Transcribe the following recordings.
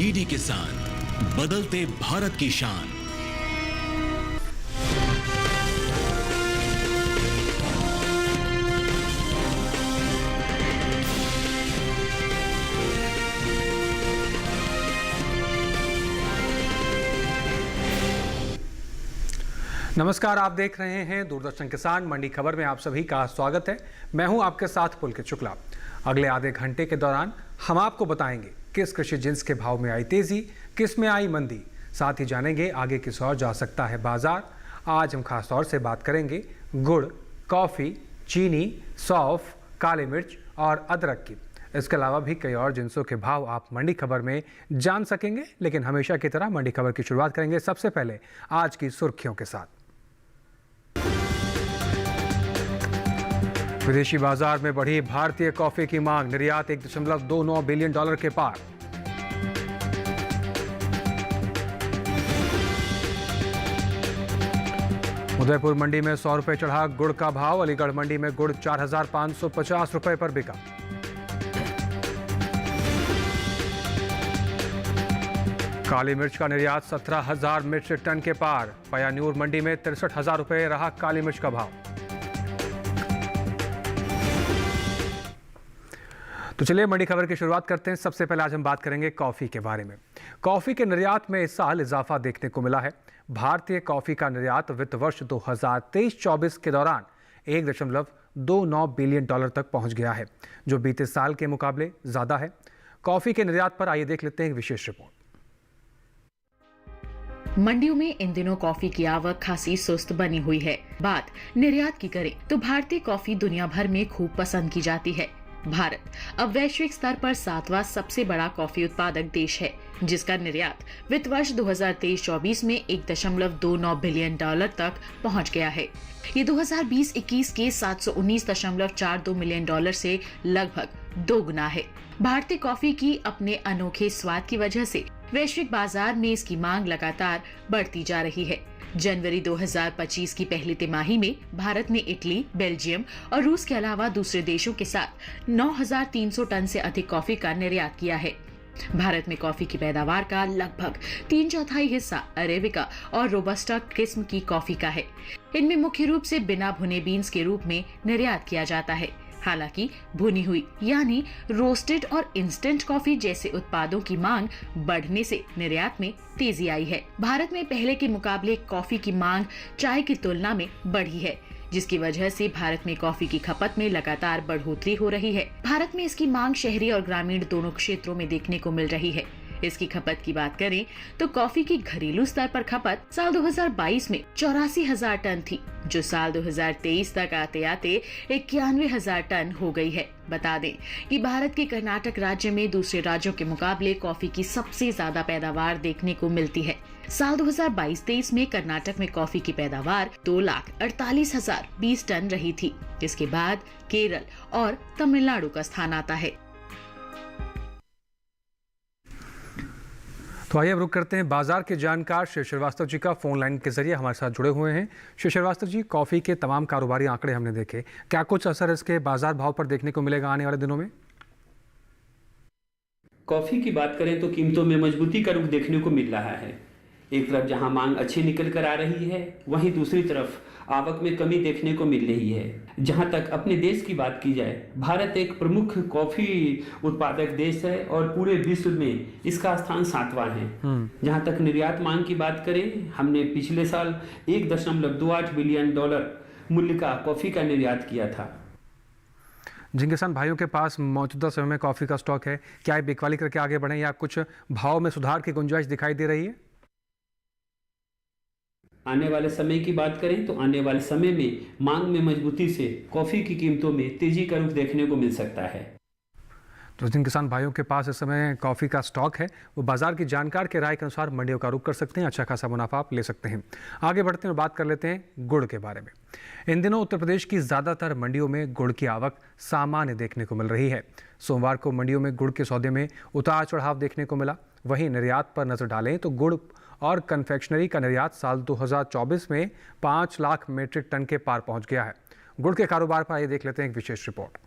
DD किसान, बदलते भारत की शान। नमस्कार, आप देख रहे हैं दूरदर्शन किसान मंडी खबर में आप सभी का स्वागत है। मैं हूं आपके साथ पुलकित शुक्ला। अगले आधे घंटे के दौरान हम आपको बताएंगे किस कृषि जिन्स के भाव में आई तेजी, किस में आई मंदी। साथ ही जानेंगे आगे किस ओर जा सकता है बाजार। आज हम खास तौर से बात करेंगे गुड़, कॉफ़ी, चीनी, सौंफ, काली मिर्च और अदरक की। इसके अलावा भी कई और जिन्सों के भाव आप मंडी खबर में जान सकेंगे। लेकिन हमेशा की तरह मंडी खबर की शुरुआत करेंगे सबसे पहले आज की सुर्खियों के साथ। विदेशी बाजार में बढ़ी भारतीय कॉफी की मांग, निर्यात $1.29 बिलियन के पार। उदयपुर मंडी में 100 रुपए चढ़ा गुड़ का भाव, अलीगढ़ मंडी में गुड़ 4,550 रुपए पर बिका। काली मिर्च का निर्यात 17,000 मीट्रिक टन के पार, पयानूर मंडी में 63,000 रुपए रहा काली मिर्च का भाव। तो चलिए मंडी खबर की शुरुआत करते हैं। सबसे पहले आज हम बात करेंगे कॉफ़ी के बारे में। कॉफ़ी के निर्यात में इस साल इजाफा देखने को मिला है। भारतीय कॉफ़ी का निर्यात वित्त वर्ष 2023-24 के दौरान $1.29 बिलियन तक पहुंच गया है, जो बीते साल के मुकाबले ज़्यादा है। कॉफ़ी के निर्यात पर आइए देख लेते हैं एक विशेष रिपोर्ट। मंडियों में इन दिनों कॉफी की आवक खासी सुस्त बनी हुई है। बात निर्यात की करें तो भारतीय कॉफी दुनिया भर में खूब पसंद की जाती है। भारत अब वैश्विक स्तर पर 7वां सबसे बड़ा कॉफी उत्पादक देश है, जिसका निर्यात वित्त वर्ष 2023-24 में $1.29 बिलियन तक पहुंच गया है। ये 2020-21 के $719.42 मिलियन से लगभग 2 गुना है। भारतीय कॉफी की अपने अनोखे स्वाद की वजह से वैश्विक बाजार में इसकी मांग लगातार बढ़ती जा रही है। जनवरी 2025 की पहली तिमाही में भारत ने इटली, बेल्जियम और रूस के अलावा दूसरे देशों के साथ 9,300 टन से अधिक कॉफी का निर्यात किया है। भारत में कॉफी की पैदावार का लगभग 3/4 हिस्सा अरेबिका और रोबस्टा किस्म की कॉफी का है। इनमें मुख्य रूप से बिना भुने बीन्स के रूप में निर्यात किया जाता है। हालांकि भुनी हुई यानी रोस्टेड और इंस्टेंट कॉफी जैसे उत्पादों की मांग बढ़ने से निर्यात में तेजी आई है। भारत में पहले के मुकाबले कॉफी की मांग चाय की तुलना में बढ़ी है, जिसकी वजह से भारत में कॉफी की खपत में लगातार बढ़ोतरी हो रही है। भारत में इसकी मांग शहरी और ग्रामीण दोनों क्षेत्रों में देखने को मिल रही है। इसकी खपत की बात करें तो कॉफी की घरेलू स्तर पर खपत साल 2022 में 84,000 टन थी, जो साल 2023 तक आते आते 91,000 टन हो गई है। बता दें कि भारत के कर्नाटक राज्य में दूसरे राज्यों के मुकाबले कॉफी की सबसे ज्यादा पैदावार देखने को मिलती है। साल 2022-23 में कर्नाटक में कॉफी की पैदावार 2,48,020 टन रही थी। इसके बाद केरल और तमिलनाडु का स्थान आता है। तो आइए अब रुक करते हैं बाजार के जानकार श्री श्रीवास्तव जी का फोन लाइन के जरिए हमारे साथ जुड़े हुए हैं। श्री श्रीवास्तव जी, कॉफी के तमाम कारोबारी आंकड़े हमने देखे, क्या कुछ असर इसके बाजार भाव पर देखने को मिलेगा आने वाले दिनों में? कॉफी की बात करें तो कीमतों में मजबूती का रुख देखने को मिल रहा है। एक तरफ जहां मांग अच्छी निकल कर आ रही है, वहीं दूसरी तरफ आवक में कमी देखने को मिल रही है। जहां तक अपने देश की बात की जाए, भारत एक प्रमुख कॉफी उत्पादक देश है और पूरे विश्व में इसका स्थान 7वां है। जहां तक निर्यात मांग की बात करें, हमने पिछले साल $1.28 बिलियन मूल्य का कॉफी का निर्यात किया था। जिन किसान भाइयों के पास मौजूदा समय में कॉफी का स्टॉक है, क्या ये बिकवाली करके आगे बढ़े या कुछ भाव में सुधार की गुंजाइश दिखाई दे रही है? आने वाले समय की बात करें तो आने वाले समय में मांग में मजबूती से कॉफी की कीमतों में तेजी का रुख देखने को मिल सकता है। तो जिन किसान भाइयों के पास इस समय कॉफ़ी का स्टॉक है, वो बाजार की जानकार के राय के अनुसार मंडियों का रुख कर सकते हैं, अच्छा खासा मुनाफा आप ले सकते हैं। आगे बढ़ते हैं और बात कर लेते हैं गुड़ के बारे में। इन दिनों उत्तर प्रदेश की ज़्यादातर मंडियों में गुड़ की आवक सामान्य देखने को मिल रही है। सोमवार को मंडियों में गुड़ के सौदे में उतार चढ़ाव देखने को मिला। वहीं निर्यात पर नजर डालें तो गुड़ और कन्फेक्शनरी का निर्यात साल 2024 में 5 लाख मीट्रिक टन के पार पहुंच गया है। गुड़ के कारोबार पर आइए देख लेते हैं एक विशेष रिपोर्ट।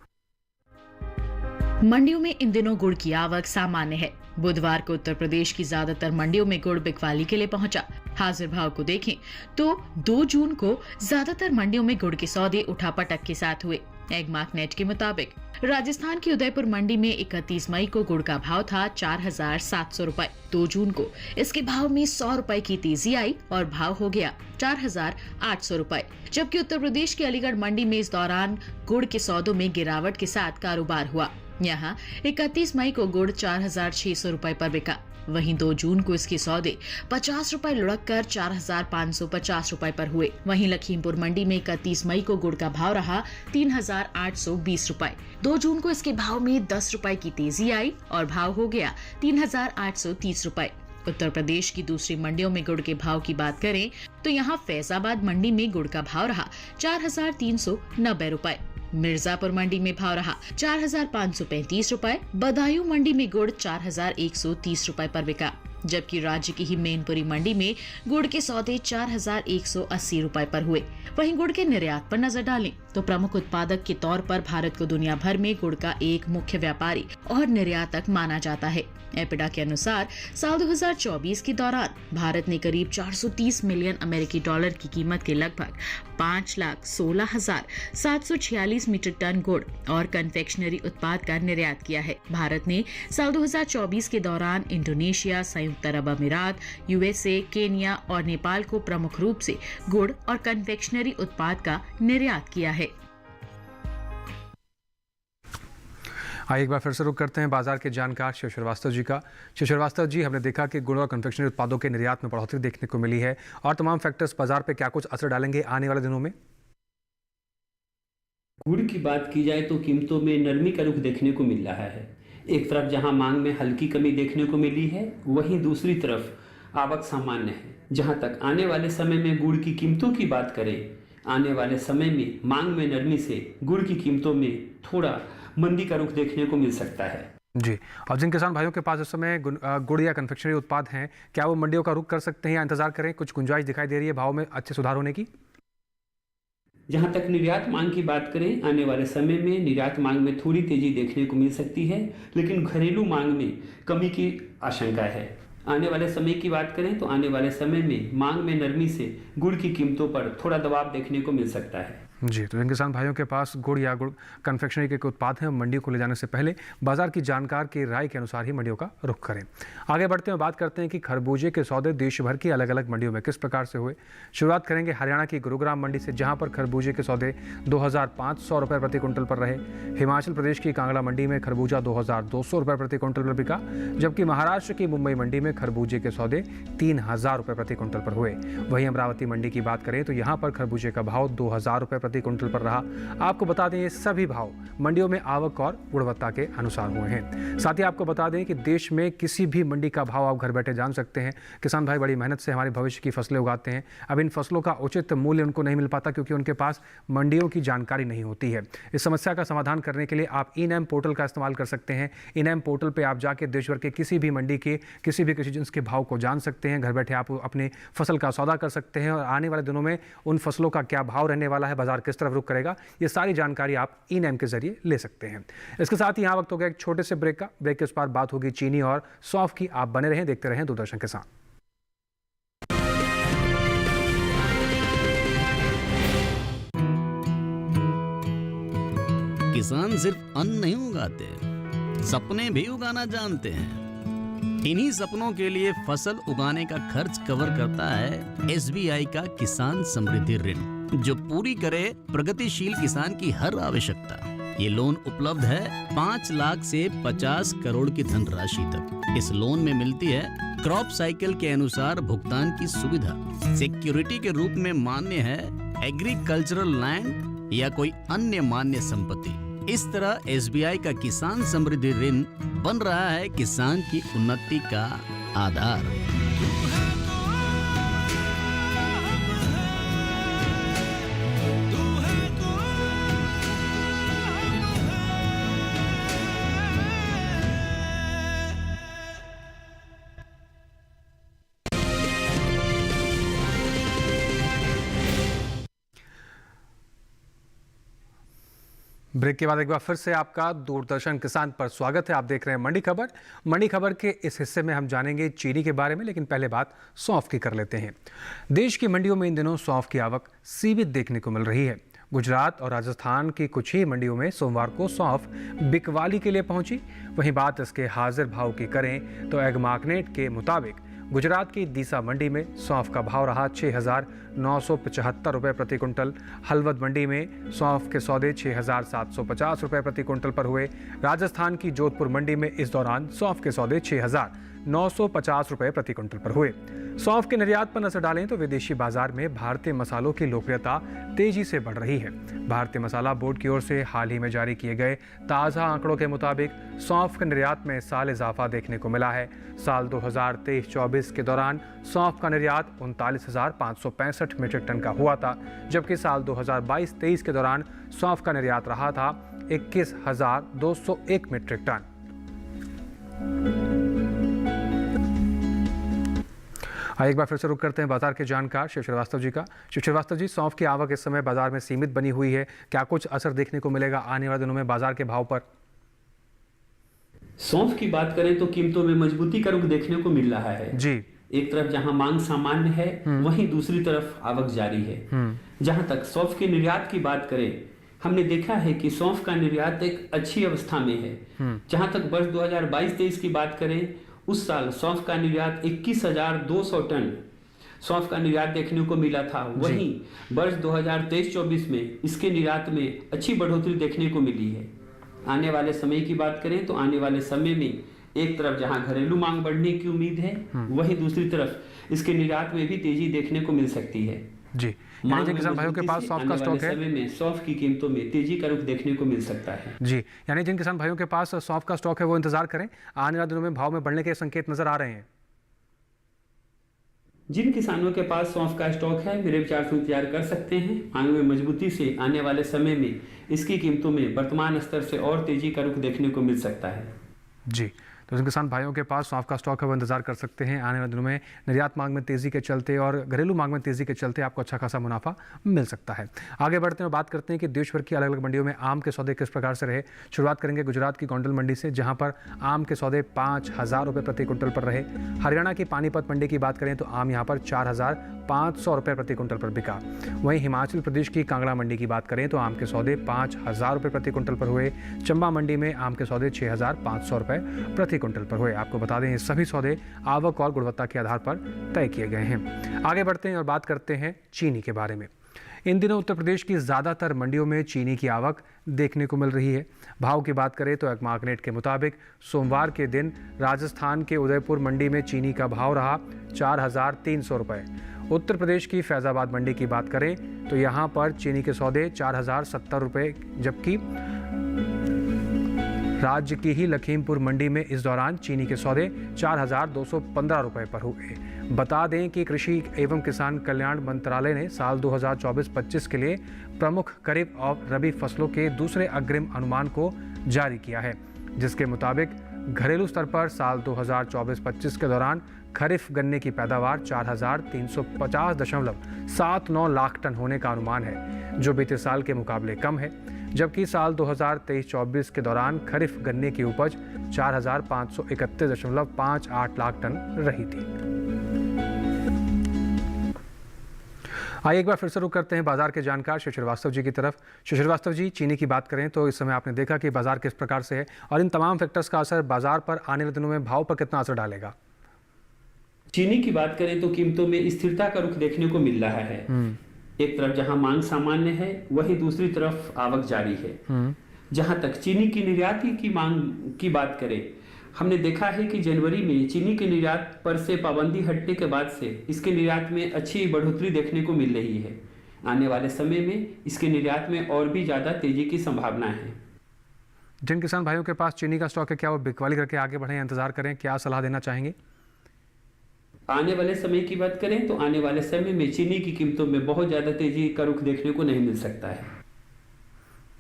मंडियों में इन दिनों गुड़ की आवक सामान्य है। बुधवार को उत्तर प्रदेश की ज्यादातर मंडियों में गुड़ बिकवाली के लिए पहुंचा। हाजिर भाव को देखें तो 2 जून को ज्यादातर मंडियों में गुड़ के सौदे उठापटक के साथ हुए। एगमार्क नेट के मुताबिक राजस्थान की उदयपुर मंडी में 31 मई को गुड़ का भाव था 4,700 रुपए। 2 जून को इसके भाव में 100 रुपए की तेजी आई और भाव हो गया 4,800 रुपए। जबकि उत्तर प्रदेश की अलीगढ़ मंडी में इस दौरान गुड़ के सौदों में गिरावट के साथ कारोबार हुआ। यहाँ 31 मई को गुड़ 4,600 रुपए पर बिका। वहीं 2 जून को इसके सौदे 50 रुपए लुढ़क कर 4,550 रुपए पर हुए। वहीं लखीमपुर मंडी में 31 मई को गुड़ का भाव रहा 3,820 रुपए। 2 जून को इसके भाव में 10 रुपए की तेजी आई और भाव हो गया 3,830 रुपए। उत्तर प्रदेश की दूसरी मंडियों में गुड़ के भाव की बात करें तो यहाँ फैजाबाद मंडी में गुड़ का भाव रहा 4,390 रुपए। मिर्जापुर मंडी में भाव रहा 4,535 रुपए। बदायूं मंडी में गुड़ 4,130 रुपए पर बिका। जबकि राज्य की ही मैनपुरी मंडी में गुड़ के सौदे 4,180 रुपए पर हुए। वहीं गुड़ के निर्यात पर नजर डालें तो प्रमुख उत्पादक के तौर पर भारत को दुनिया भर में गुड़ का एक मुख्य व्यापारी और निर्यातक माना जाता है। एपिडा के अनुसार साल 2024 के दौरान भारत ने करीब 430 मिलियन अमेरिकी डॉलर की कीमत के लगभग 5,16,746 मीट्रिक टन गुड़ और कन्फेक्शनरी उत्पाद का निर्यात किया है। भारत ने साल 2024 के दौरान इंडोनेशिया, संयुक्त अरब अमीरात, यूएसए, केन्या और नेपाल को प्रमुख रूप से गुड़ और कन्फेक्शनरी उत्पाद का निर्यात किया है। आइए एक बार फिर से रुक करते हैं बाजार के जानकार शिव श्रीवास्तव जी का। शिव श्रीवास्तव जी, हमने देखा कि गुड़ और कन्फेक्शनरी उत्पादों के निर्यात में बढ़ोतरी देखने को मिली है और तमाम फैक्टर्स बाजार पे क्या कुछ असर डालेंगे आने वाले दिनों में? गुड़ की बात की जाए तो कीमतों में नरमी का रुख देखने को मिल रहा है। एक तरफ जहां मांग में हल्की कमी देखने को मिली है, वहीं दूसरी तरफ आवक सामान्य है। जहां तक आने वाले समय में गुड़ की कीमतों की बात करें, आने वाले समय में मांग में नरमी से गुड़ की कीमतों में थोड़ा मंदी का रुख देखने को मिल सकता है। जी, और जिन किसान भाइयों के पास इस समय गुड़ या कन्फेक्शनरी उत्पाद हैं, क्या वो मंडियों का रुख कर सकते हैं या इंतजार करें? कुछ गुंजाइश दिखाई दे रही है भाव में अच्छे सुधार होने की? जहां तक निर्यात मांग की बात करें, आने वाले समय में निर्यात मांग में थोड़ी तेजी देखने को मिल सकती है, लेकिन घरेलू मांग में कमी की आशंका है। आने वाले समय की बात करें तो आने वाले समय में मांग में नरमी से गुड़ की कीमतों पर थोड़ा दबाव देखने को मिल सकता है। जी, तो जिन किसान भाइयों के पास गुड़ या गुड़ कन्फेक्शनरी के उत्पाद हैं, मंडी को ले जाने से पहले बाजार की जानकार की राय के अनुसार ही मंडियों का रुख करें। आगे बढ़ते हैं, बात करते हैं कि खरबूजे के सौदे देश भर की अलग अलग मंडियों में किस प्रकार से हुए। शुरुआत करेंगे हरियाणा की गुरुग्राम मंडी से, जहां पर खरबूजे के सौदे 2,500 रुपये प्रति क्विंटल पर रहे। हिमाचल प्रदेश की कांगड़ा मंडी में खरबूजा 2,200 रुपये प्रति क्विंटल पर बिका, जबकि महाराष्ट्र की मुंबई मंडी में खरबूजे के सौदे 3,000 रुपये प्रति क्विंटल पर हुए। वहीं अमरावती मंडी की बात करें तो यहाँ पर खरबूजे का भाव 2,000 रुपये प्रति क्विंटल पर रहा। आपको बता दें ये सभी भाव मंडियों में आवक और गुणवत्ता के अनुसार हुए हैं। साथ ही आपको बता दें कि देश में किसी भी मंडी का भाव आप घर बैठे जान सकते हैं। किसान भाई बड़ी मेहनत से हमारे भविष्य की फसलें उगाते हैं। अब इन फसलों का उचित मूल्य उनको नहीं मिल पाता क्योंकि उनके पास मंडियों की जानकारी नहीं होती है। इस समस्या का समाधान करने के लिए आप ई-नैम पोर्टल का इस्तेमाल कर सकते हैं। ई-नैम पोर्टल पर आप जाके देश भर के किसी भी मंडी के किसी भी कृषि जिन्स के भाव को जान सकते हैं। घर बैठे आप अपने फसल का सौदा कर सकते हैं और आने वाले दिनों में उन फसलों का क्या भाव रहने वाला है, बाजार किस तरफ रुख करेगा, ये सारी जानकारी आप ई-नैम के जरिए ले सकते हैं। इसके साथ ही यहाँ वक्त हो गया एक छोटे से ब्रेक का। ब्रेक के उस पार बात होगी चीनी और सौंफ की। आप बने रहें, देखते रहें दूरदर्शन किसान। किसान सिर्फ अन्न नहीं उगाते, सपने भी उगाना जानते हैं। इन्हीं सपनों के लिए फसल उगाने का खर्च कवर करता है एसबीआई का किसान समृद्धि ऋण, जो पूरी करे प्रगतिशील किसान की हर आवश्यकता। ये लोन उपलब्ध है 5 लाख से 50 करोड़ की धनराशि तक। इस लोन में मिलती है क्रॉप साइकिल के अनुसार भुगतान की सुविधा। सिक्योरिटी के रूप में मान्य है एग्रीकल्चरल लैंड या कोई अन्य मान्य संपत्ति। इस तरह एसबीआई का किसान समृद्धि ऋण बन रहा है किसान की उन्नति का आधार। ब्रेक के बाद एक बार फिर से आपका दूरदर्शन किसान पर स्वागत है। आप देख रहे हैं मंडी खबर। मंडी खबर के इस हिस्से में हम जानेंगे चीनी के बारे में, लेकिन पहले बात सौंफ की कर लेते हैं। देश की मंडियों में इन दिनों सौंफ की आवक सीमित देखने को मिल रही है। गुजरात और राजस्थान की कुछ ही मंडियों में सोमवार को सौंफ बिकवाली के लिए पहुंची। वहीं बात इसके हाजिर भाव की करें तो एग्मार्कनेट के मुताबिक गुजरात की दीसा मंडी में सौंफ का भाव रहा 6,975 रुपये प्रति कुंटल। हलवद मंडी में सौंफ के सौदे 6,750 रुपये प्रति कुंटल पर हुए। राजस्थान की जोधपुर मंडी में इस दौरान सौंफ के सौदे 6,950 रुपये प्रति कुंटल पर हुए। सौंफ के निर्यात पर नजर डालें तो विदेशी बाजार में भारतीय मसालों की लोकप्रियता तेजी से बढ़ रही है। भारतीय मसाला बोर्ड की ओर से हाल ही में जारी किए गए ताज़ा आंकड़ों के मुताबिक सौंफ के निर्यात में इस साल इजाफा देखने को मिला है। साल 2023-24 के दौरान सौंफ का निर्यात 39,565 मीट्रिक टन का हुआ था, जबकि साल 2022-23 के दौरान सौंफ का निर्यात रहा था 21,201 मीट्रिक टन। एक बार फिर से रुक करते हैं बाजार के जानकार शिव श्रीवास्तव जी का। शिव श्रीवास्तव जी, सौंफ की आवक इस समय बाजार में सीमित बनी हुई है, क्या कुछ असर देखने को मिलेगा आने वाले दिनों में बाजार के भाव पर? सौंफ की बात करें तो कीमतों में मजबूती का रुख देखने को मिल रहा है जी। एक तरफ जहां मांग सामान्य है, वहीं दूसरी तरफ आवक जारी है। जहां तक सौंफ के निर्यात की बात करें, हमने देखा है कि सौंफ का निर्यात एक अच्छी अवस्था में है। जहां तक वर्ष 2022-23 की बात करें, उस साल सौंफ का निर्यात 21,200 टन सौंफ का निर्यात देखने को मिला था। वहीं वर्ष 2023-24 में इसके निर्यात में अच्छी बढ़ोतरी देखने को मिली है। आने वाले समय की बात करें तो आने वाले समय में एक तरफ जहां घरेलू मांग बढ़ने की उम्मीद है, वहीं दूसरी तरफ इसके निर्यात में भी तेजी देखने को मिल सकती है जी। यानी जिन किसान भाइयों के पास सौंफ का स्टॉक है, समय में सौंफ की कीमतों में तेजी का रुख देखने को मिल सकता है जी। यानी जिन किसान भाइयों के पास सौंफ का स्टॉक है वो इंतजार करें, आने वाले दिनों में भाव में बढ़ने के संकेत नजर आ रहे हैं। जिन किसानों के पास सौंफ का स्टॉक है, मेरे विचार से इंतजार कर सकते हैं। मांग में मजबूती से आने वाले समय में इसकी कीमतों में वर्तमान स्तर से और तेजी का रुख देखने को मिल सकता है जी। तो जिन किसान भाइयों के पास सौंफ का स्टॉक है वो इंतजार कर सकते हैं। आने वाले दिनों में निर्यात मांग में तेजी के चलते और घरेलू मांग में तेजी के चलते आपको अच्छा खासा मुनाफा मिल सकता है। आगे बढ़ते हैं और बात करते हैं कि देश भर की अलग अलग मंडियों में आम के सौदे किस प्रकार से रहे। शुरुआत करेंगे गुजरात की गोंडल मंडी से, जहां पर आम के सौदे 5,000 रुपये प्रति कुंटल पर रहे। हरियाणा की पानीपत मंडी की बात करें तो आम यहाँ पर 4,500 रुपये प्रति कुंटल पर बिका। वहीं हिमाचल प्रदेश की कांगड़ा मंडी की बात करें तो आम के सौदे 5,000 रुपये प्रति कुंटल पर हुए। चंबा मंडी में आम के सौदे 6,500 रुपये प्रति कुंटल पर हुए। आपको बता दें ये सभी सौदे आवक और गुणवत्ता के आधार पर तय किए गए हैं। आगे बढ़ते हैं और बात करते हैं चीनी के बारे में। इन दिनों उत्तर प्रदेश की ज़्यादातर मंडियों में चीनी की आवक देखने को मिल रही है। भाव की बात करें तो एग्मार्कनेट के मुताबिक सोमवार के दिन राजस्थान के उदयपुर मंडी में चीनी का भाव रहा 4,300 रुपये। उत्तर प्रदेश की फैज़ाबाद मंडी की बात करें तो यहाँ पर चीनी के सौदे 4,070 रुपये, जबकि राज्य की ही लखीमपुर मंडी में इस दौरान चीनी के सौदे 4,215 रुपये पर हुए। बता दें कि कृषि एवं किसान कल्याण मंत्रालय ने साल 2024-25 के लिए प्रमुख खरीफ और रबी फसलों के दूसरे अग्रिम अनुमान को जारी किया है, जिसके मुताबिक घरेलू स्तर पर साल 2024-25 के दौरान खरीफ गन्ने की पैदावार 4,350.79 लाख टन होने का अनुमान है, जो बीते साल के मुकाबले कम है। जबकि साल 2023-24 के दौरान खरीफ गन्ने की उपज 4,531.58 लाख टन रही थी। आइए एक बार फिर से रुक करते हैं बाजार के जानकार शिव श्रीवास्तव जी की तरफ। शिव श्रीवास्तव जी, चीनी की बात करें तो इस समय आपने देखा कि बाजार किस प्रकार से है और इन तमाम फैक्टर्स का असर बाजार पर आने वाले दिनों में भाव पर कितना असर डालेगा? चीनी की बात करें तो कीमतों में स्थिरता का रुख देखने को मिल रहा है। एक तरफ जहां मांग सामान्य है, वहीं दूसरी तरफ आवक जारी है। जहां तक चीनी की निर्यात की मांग की बात करें, हमने देखा है कि जनवरी में चीनी के निर्यात पर से पाबंदी हटने के बाद से इसके निर्यात में अच्छी बढ़ोतरी देखने को मिल रही है। आने वाले समय में इसके निर्यात में और भी ज़्यादा तेजी की संभावना है। जिन किसान भाइयों के पास चीनी का स्टॉक है, क्या वो बिकवाली करके आगे बढ़ें या इंतजार करें? क्या सलाह देना चाहेंगे? आने वाले समय की बात करें तो आने वाले समय में चीनी की कीमतों में बहुत ज़्यादा तेजी का रुख देखने को नहीं मिल सकता है।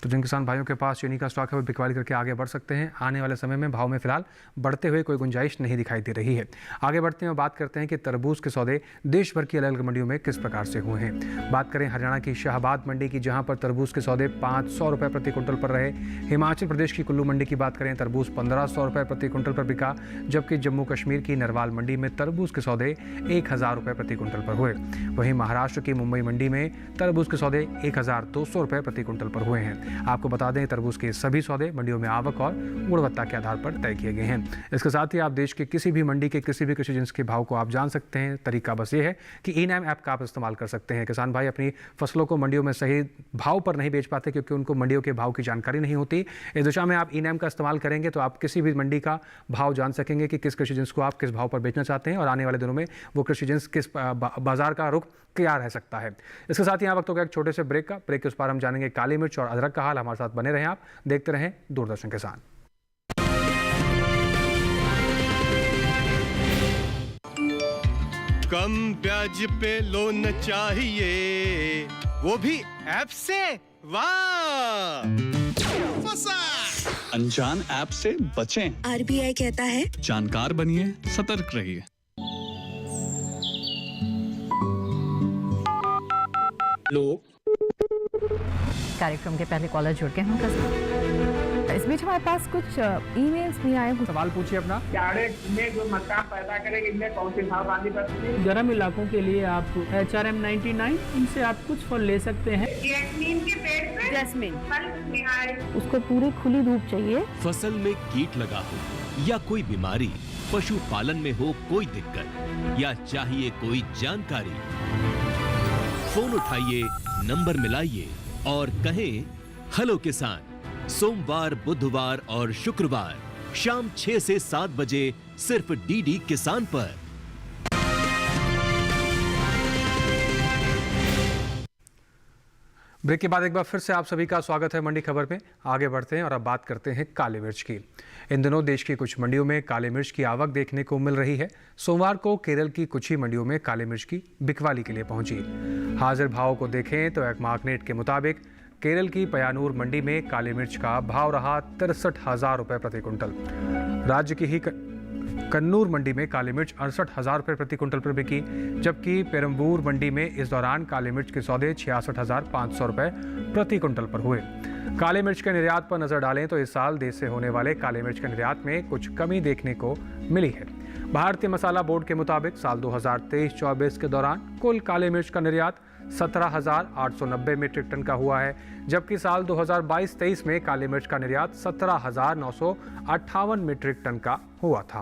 तो जिन किसान भाइयों के पास चीनी का स्टॉक है वो बिकवाली करके आगे बढ़ सकते हैं। आने वाले समय में भाव में फिलहाल बढ़ते हुए कोई गुंजाइश नहीं दिखाई दे रही है। आगे बढ़ते हैं और बात करते हैं कि तरबूज के सौदे देश भर की अलग अलग मंडियों में किस प्रकार से हुए हैं। बात करें हरियाणा की शाहबाद मंडी की, जहां पर तरबूज के सौदे 500 रुपये प्रति क्विंटल पर रहे। हिमाचल प्रदेश की कुल्लू मंडी की बात करें, तरबूज 1500 रुपये प्रति क्विंटल पर बिका, जबकि जम्मू कश्मीर की नरवाल मंडी में तरबूज के सौदे 1000 रुपये प्रति क्विंटल पर हुए। वहीं महाराष्ट्र की मुंबई मंडी में तरबूज के सौदे 1200 रुपये प्रति क्विंटल पर हुए हैं। आपको बता दें तरबूज के सभी सौदे मंडियों में आवक और गुणवत्ता के आधार पर तय किए गए हैं। इसके साथ ही आप देश के किसी भी मंडी के किसी भी कृषि जिन्स के भाव को आप जान सकते हैं। तरीका बस ये है कि ई-नैम ऐप का आप इस्तेमाल कर सकते हैं। किसान भाई अपनी फसलों को मंडियों में सही भाव पर नहीं बेच पाते क्योंकि उनको मंडियों के भाव की जानकारी नहीं होती। इस दिशा में आप ई-नैम का इस्तेमाल करेंगे तो आप किसी भी मंडी का भाव जान सकेंगे कि किस कृषि जिन्स को आप किस भाव पर बेचना चाहते हैं और आने वाले दिनों में वो कृषि जिन्स किस बाजार का रुख क्या रह सकता है। इसके साथ ही यहाँ वक्त होगा एक छोटे से ब्रेक के उस पार हम जानेंगे काली मिर्च और अदरक का हाल। हमारे साथ बने रहें, आप देखते रहें दूरदर्शन किसान। कम ब्याज पे लोन चाहिए, वो भी ऐप से। वाह, अनजान ऐप से बचें। RBI कहता है जानकार बनिए, सतर्क रहिए। कार्यक्रम के पहले कॉलर जुड़ गए हैं। इस बीच हमारे पास कुछ ईमेल्स भी आए हैं। सवाल पूछिए अपना। में जो मक्का पैदा करेंगे इनमें कौन सी खाद डालनी पड़ती है? गर्म इलाकों के लिए आप HRM 99 इनसे आप कुछ फल ले सकते हैं। जैस्मीन के पेड़ पे जैस्मीन फल उसको पूरी खुली धूप चाहिए। फसल में कीट लगा हो या कोई बीमारी, पशुपालन में हो कोई दिक्कत या चाहिए कोई जानकारी, फोन उठाइए, नंबर मिलाइए और कहें हेलो किसान। सोमवार, बुधवार और शुक्रवार शाम 6 से 7 बजे सिर्फ DD किसान पर। ब्रेक के बाद एक बार फिर से आप सभी का स्वागत है मंडी खबर में। आगे बढ़ते हैं और अब बात करते हैं काली मिर्च की। इन दिनों देश की कुछ मंडियों में काली मिर्च की आवक देखने को मिल रही है। सोमवार को केरल की कुछ ही मंडियों में काली मिर्च की बिकवाली के लिए पहुंची। हाजिर भाव को देखें तो एक मार्कनेट के मुताबिक केरल की पयानूर मंडी में काली मिर्च का भाव रहा 63,000 रुपये प्रति क्विंटल। राज्य की ही कन्नूर मंडी में काली मिर्च 68,000 रुपये प्रति क्विंटल पर बिकी, जबकि पेरम्बूर मंडी में इस दौरान काली मिर्च के सौदे 66,500 रुपये प्रति क्विंटल पर हुए। काली मिर्च के निर्यात पर नजर डालें तो इस साल देश से होने वाले काली मिर्च के निर्यात में कुछ कमी देखने को मिली है। भारतीय मसाला बोर्ड के मुताबिक साल 2023-24 के दौरान कुल काली मिर्च का निर्यात 17,890 मीट्रिक टन का हुआ है, जबकि साल 2022-23 में काली मिर्च का निर्यात 17,958 मीट्रिक टन का हुआ था।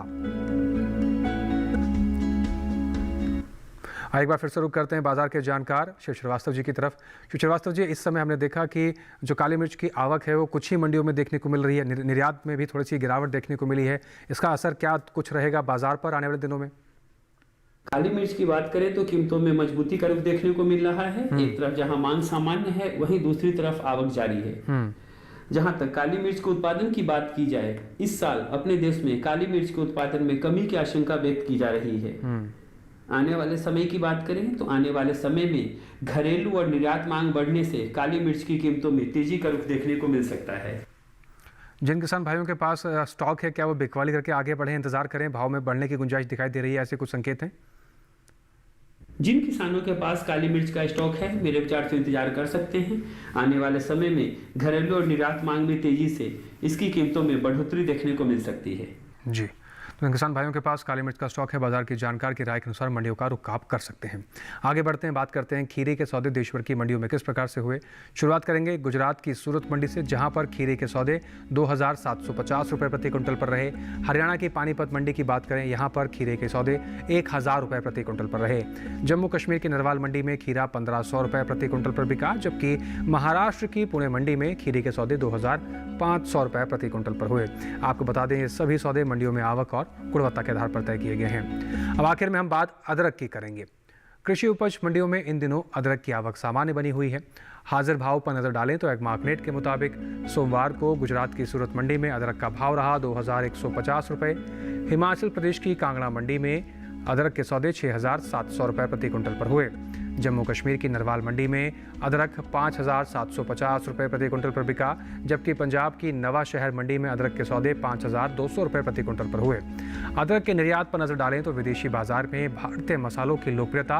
एक बार फिर से रुक करते हैं बाजार के जानकार शिव श्रीवास्तव जी की तरफ। शिव श्रीवास्तव जी, इस समय हमने देखा कि जो काली मिर्च की आवक है वो कुछ ही मंडियों में देखने को मिल रही है, निर्यात में भी थोड़ी सी गिरावट देखने को मिली है। इसका असर क्या कुछ रहेगा बाजार पर आने वाले दिनों में? काली मिर्च की बात करें तो कीमतों में मजबूती का रुख देखने को मिल रहा है। एक तरफ जहां मांग सामान्य है, वहीं दूसरी तरफ आवक जारी है। जहां तक काली मिर्च के उत्पादन की बात की जाए, इस साल अपने देश में काली मिर्च के उत्पादन में कमी की आशंका व्यक्त की जा रही है। आने वाले समय की बात करें तो आने वाले समय में घरेलू और निर्यात मांग बढ़ने से काली मिर्च की कीमतों में तेजी का रुख देखने को मिल सकता है। जिन किसान भाइयों के पास स्टॉक है, क्या वो बिकवाली करके आगे बढ़े, इंतजार करें? भाव में बढ़ने की गुंजाइश दिखाई दे रही है, ऐसे कुछ संकेत हैं? जिन किसानों के पास काली मिर्च का स्टॉक है, मेरे विचार से इंतजार कर सकते हैं। आने वाले समय में घरेलू और निर्यात मांग में तेजी से इसकी कीमतों में बढ़ोतरी देखने को मिल सकती है। जी, तो किसान भाइयों के पास काली मिर्च का स्टॉक है। बाजार की जानकार की राय के अनुसार मंडियों का रुख आप कर सकते हैं। आगे बढ़ते हैं, बात करते हैं खीरे के सौदे देशभर की मंडियों में किस प्रकार से हुए। शुरुआत करेंगे गुजरात की सूरत मंडी से, जहां पर खीरे के सौदे 2,750 रुपये प्रति क्विंटल पर रहे। हरियाणा की पानीपत मंडी की बात करें, यहाँ पर खीरे के सौदे 1,000 रुपये प्रति क्विंटल पर रहे। जम्मू कश्मीर की नरवाल मंडी में खीरा 1,500 रुपये प्रति क्विंटल पर बिका, जबकि महाराष्ट्र की पुणे मंडी में खीरे के सौदे 2,500 रुपये प्रति क्विंटल पर हुए। आपको बता दें ये सभी सौदे मंडियों में आवक और गुणवत्ता के आधार पर तय किए गए हैं। अब आखिर में हम बात अदरक की करेंगे। कृषि उपज मंडियों में इन दिनों अदरक की आवक सामान्य बनी हुई है। हाजिर भाव पर नजर डालें तो एक मार्कनेट के मुताबिक सोमवार को गुजरात की सूरत मंडी में अदरक का भाव रहा 2,150 रुपये। हिमाचल प्रदेश की कांगड़ा मंडी में अदरक के सौदे 6,700 रुपये प्रति क्विंटल पर हुए। जम्मू कश्मीर की नरवाल मंडी में अदरक 5,750 रुपये प्रति क्विंटल पर बिका, जबकि पंजाब की नवा शहर मंडी में अदरक के सौदे 5,200 रुपये प्रति क्विंटल पर हुए। अदरक के निर्यात पर नजर डालें तो विदेशी बाजार में भारतीय मसालों की लोकप्रियता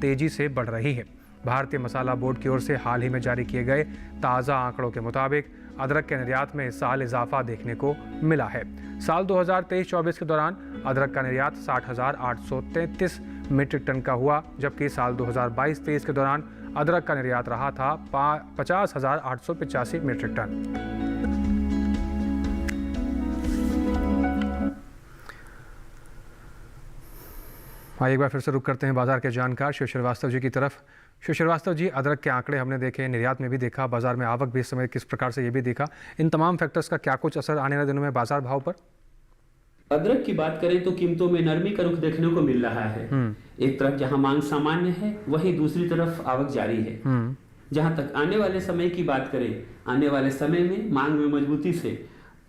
तेजी से बढ़ रही है। भारतीय मसाला बोर्ड की ओर से हाल ही में जारी किए गए ताज़ा आंकड़ों के मुताबिक अदरक के निर्यात में इस साल इजाफा देखने को मिला है। साल 2023-24 के दौरान अदरक का निर्यात 60,833 मीट्रिक टन का हुआ, जबकि साल 2022-23 के दौरान अदरक का निर्यात रहा था 50,885 मीट्रिक टन। आइए एक बार फिर से रुक करते हैं बाजार के जानकार शिव श्रीवास्तव जी की तरफ। शिव श्रीवास्तव जी, अदरक के आंकड़े हमने देखे, निर्यात में भी देखा, बाजार में आवक भी इस समय किस प्रकार से ये भी देखा, इन तमाम फैक्टर्स का क्या कुछ असर आने वाले दिनों में बाजार भाव पर? अदरक की बात करें तो कीमतों में नरमी का रुख देखने को मिल रहा है। एक तरफ जहां मांग सामान्य है, वहीं दूसरी तरफ आवक जारी है। जहां तक आने वाले समय की बात करें, आने वाले समय में मांग में मजबूती से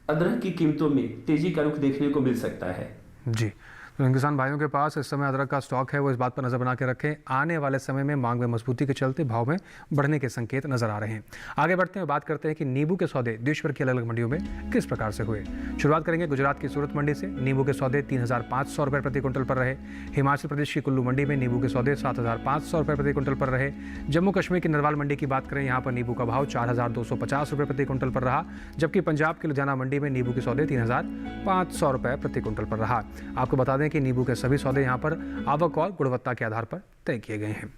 अदरक की कीमतों में तेजी का रुख देखने को मिल सकता है। जी, तो किसान भाइयों के पास इस समय अदरक का स्टॉक है, वो इस बात पर नजर बना के रखें। आने वाले समय में मांग में मजबूती के चलते भाव में बढ़ने के संकेत नजर आ रहे हैं। आगे बढ़ते हैं, बात करते हैं कि नींबू के सौदे देश भर की अलग अलग मंडियों में किस प्रकार से हुए। शुरुआत करेंगे गुजरात की सूरत मंडी से। नींबू के सौदे 3,500 रुपये प्रति क्विंटल पर रहे। हिमाचल प्रदेश की कुल्लू मंडी में नींबू के सौदे 7,500 रुपये प्रति क्विंटल पर रहे। जम्मू कश्मीर की नरवाल मंडी की बात करें, यहाँ पर नींबू का भाव 4,250 रुपये प्रति क्विंटल पर रहा, जबकि पंजाब की लुधियाना मंडी में नींबू के सौदे 3,500 रुपये प्रति क्विंटल पर रहा। आपको बता दें कि नींबू के सभी सौदे यहाँ पर आवक और गुणवत्ता के आधार पर तय किए गए हैं।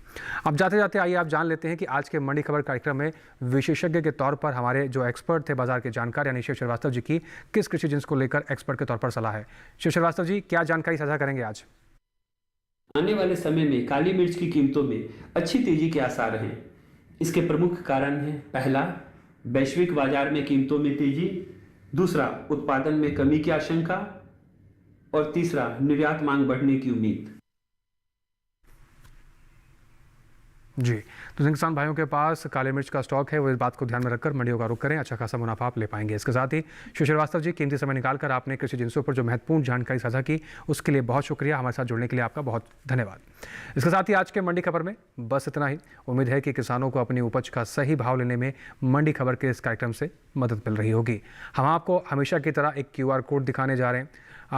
अब जाते जाते आइए आप जान लेते हैं कि आज के मंडी खबर कार्यक्रम में विशेषज्ञ के तौर पर हमारे जो एक्सपर्ट थे बाजार के जानकार यानी शिव श्रीवास्तव जी की किस कृषि जिन्स को लेकर एक्सपर्ट के तौर पर सलाह है। शिव श्रीवास्तव जी, क्या जानकारी साझा करेंगे आज? आने वाले समय में काली मिर्च की कीमतों में अच्छी तेजी के आसार हैं। इसके प्रमुख कारण हैं, पहला, वैश्विक बाजार में कीमतों में तेजी, दूसरा, उत्पादन में कमी की आशंका, और तीसरा, निर्यात मांग बढ़ने की उम्मीद। जी, तो किसान भाइयों के पास काली मिर्च का स्टॉक है, वो इस बात को ध्यान में रखकर मंडियों का रुख करें, अच्छा खासा मुनाफा आप ले पाएंगे। इसके साथ ही शिव श्रीवास्तव जी, कीमती समय निकालकर आपने कृषि जिन्सों पर जो महत्वपूर्ण जानकारी साझा की, उसके लिए बहुत शुक्रिया। हमारे साथ जुड़ने के लिए आपका बहुत धन्यवाद। इसके साथ ही आज के मंडी खबर में बस इतना ही। उम्मीद है कि किसानों को अपनी उपज का सही भाव लेने में मंडी खबर के इस कार्यक्रम से मदद मिल रही होगी। हम आपको हमेशा की तरह एक QR कोड दिखाने जा रहे हैं।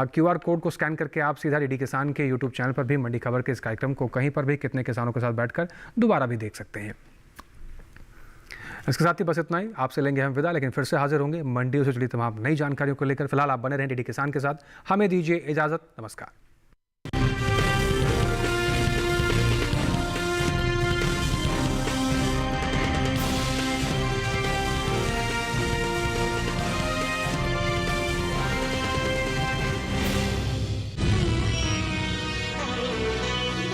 QR कोड को स्कैन करके आप सीधा डीडी किसान के YouTube चैनल पर भी मंडी खबर के इस कार्यक्रम को कहीं पर भी कितने किसानों के साथ बैठकर दोबारा भी देख सकते हैं। इसके साथ ही बस इतना ही, आपसे लेंगे हम विदा, लेकिन फिर से हाजिर होंगे मंडियों से जुड़ी तमाम नई जानकारियों को लेकर। फिलहाल आप बने रहें डीडी किसान के साथ। हमें दीजिए इजाजत, नमस्कार।